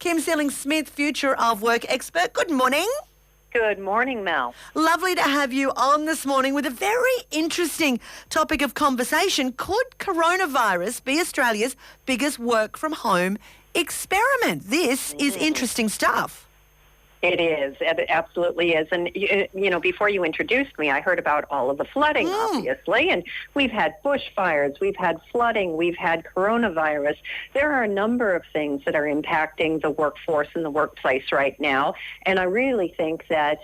Kim Seeling Smith, Future of Work expert. Good morning. Good morning, Mel. Lovely to have you on this morning with a very interesting topic of conversation. Could coronavirus be Australia's biggest work from home experiment? This is interesting stuff. It is. It absolutely is. And, you know, before you introduced me, I heard about all of the flooding, obviously. And we've had bushfires, we've had flooding, we've had coronavirus. There are a number of things that are impacting the workforce and the workplace right now. And I really think that,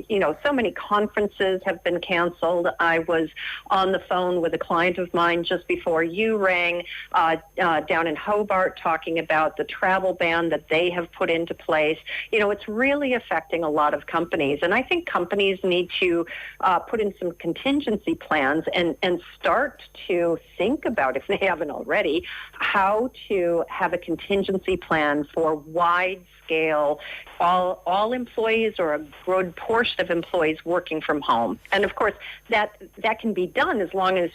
you know, so many conferences have been canceled. I was on the phone with a client of mine just before you rang down in Hobart talking about the travel ban that they have put into place. You know, it's really affecting a lot of companies. And I think companies need to put in some contingency plans and start to think about, if they haven't already, how to have a contingency plan for wide-scale, all employees or a good portion of employees working from home. And of course, that can be done as long as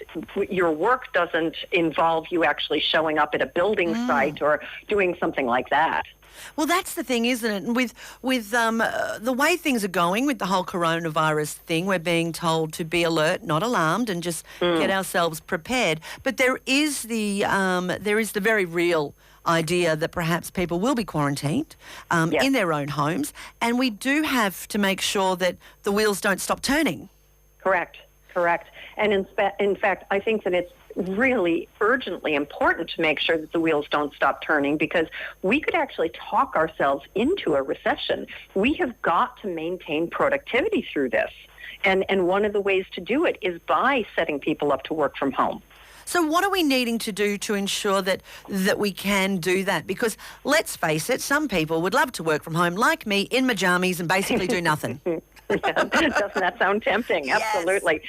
your work doesn't involve you actually showing up at a building site or doing something like that. Well, that's the thing, isn't it? And with the way things are going with the whole coronavirus thing, we're being told to be alert, not alarmed, and just get ourselves prepared. But there is the very real idea that perhaps people will be quarantined in their own homes, and we do have to make sure that the wheels don't stop turning. Correct. And in fact, I think that it's really urgently important to make sure that the wheels don't stop turning, because we could actually talk ourselves into a recession. We have got to maintain productivity through this. And one of the ways to do it is by setting people up to work from home. So what are we needing to do to ensure that we can do that? Because let's face it, some people would love to work from home, like me, in my jammies and basically do nothing. Doesn't that sound tempting? Yes. Absolutely.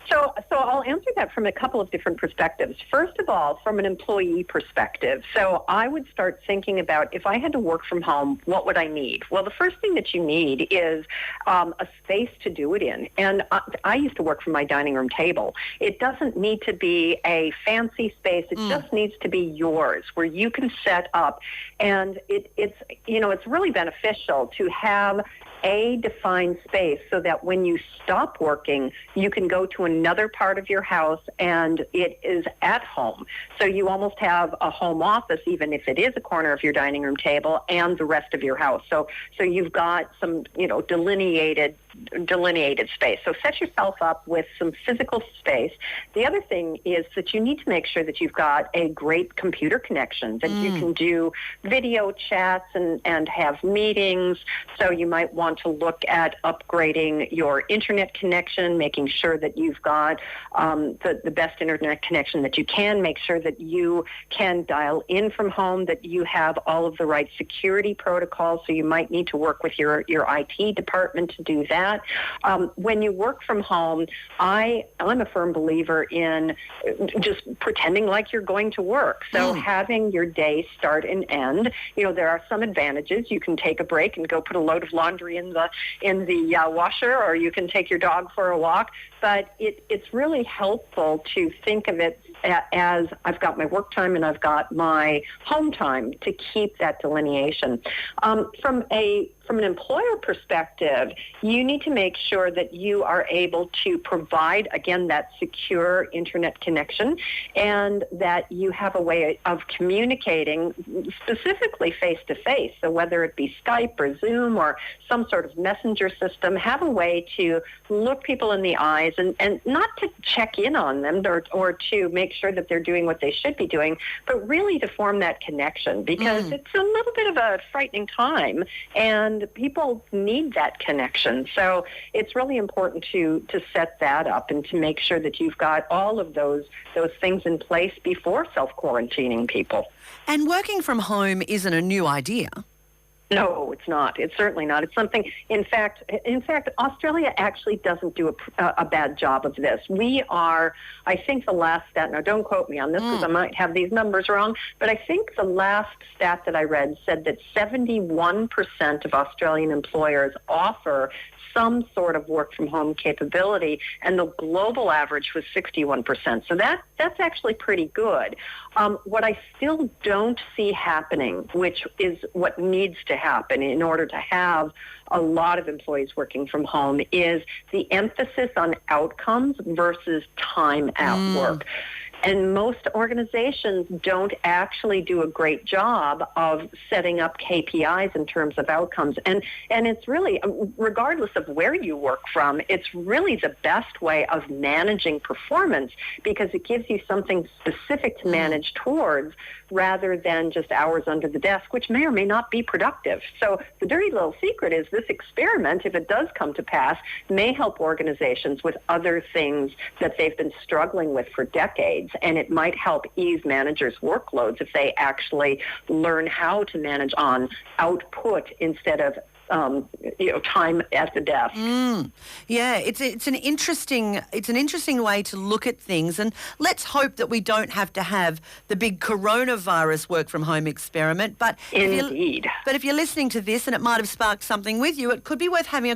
So I'll answer that from a couple of different perspectives. First of all, from an employee perspective. So I would start thinking about, if I had to work from home, what would I need? Well, the first thing that you need is a space to do it in. And I used to work from my dining room table. It doesn't need to be a fancy space. It just needs to be yours, where you can set up. And it's really beneficial to have a defined space so that when you stop working, you can go to another part of your house and it is at home. So you almost have a home office, even if it is a corner of your dining room table, and the rest of your house. So you've got some, delineated space. So set yourself up with some physical space. The other thing is that you need to make sure that you've got a great computer connection, that you can do video chats and have meetings. So you might want to look at upgrading your internet connection, making sure that you've got the best internet connection that you can, make sure that you can dial in from home, that you have all of the right security protocols. So you might need to work with your IT department to do that. When you work from home, I'm a firm believer in just pretending like you're going to work. So having your day start and end, there are some advantages. You can take a break and go put a load of laundry in the washer, or you can take your dog for a walk. But it's really helpful to think of it as I've got my work time and I've got my home time, to keep that delineation. From an employer perspective, you need to make sure that you are able to provide, again, that secure internet connection, and that you have a way of communicating specifically face-to-face. So whether it be Skype or Zoom or some sort of messenger system, have a way to look people in the eyes and not to check in on them or to make sure that they're doing what they should be doing, but really to form that connection, because it's a little bit of a frightening time, and people need that connection. So it's really important to set that up and to make sure that you've got all of those things in place before self-quarantining people. And working from home isn't a new idea. No, it's not. It's certainly not. It's something. In fact, Australia actually doesn't do a bad job of this. We are. I think the last stat. Now, don't quote me on this because I might have these numbers wrong. But I think the last stat that I read said that 71% of Australian employers offer some sort of work from home capability, and the global average was 61%. So that's actually pretty good. What I still don't see happening, which is what needs to happen in order to have a lot of employees working from home, is the emphasis on outcomes versus time at work. And most organizations don't actually do a great job of setting up KPIs in terms of outcomes. And it's really, regardless of where you work from, it's really the best way of managing performance because it gives you something specific to manage towards rather than just hours under the desk, which may or may not be productive. So the dirty little secret is this experiment, if it does come to pass, may help organizations with other things that they've been struggling with for decades. And it might help ease managers' workloads if they actually learn how to manage on output instead of time at the desk. Yeah, it's an interesting way to look at things, and let's hope that we don't have to have the big coronavirus work from home experiment. But Indeed. If you're listening to this and it might have sparked something with you, it could be worth having a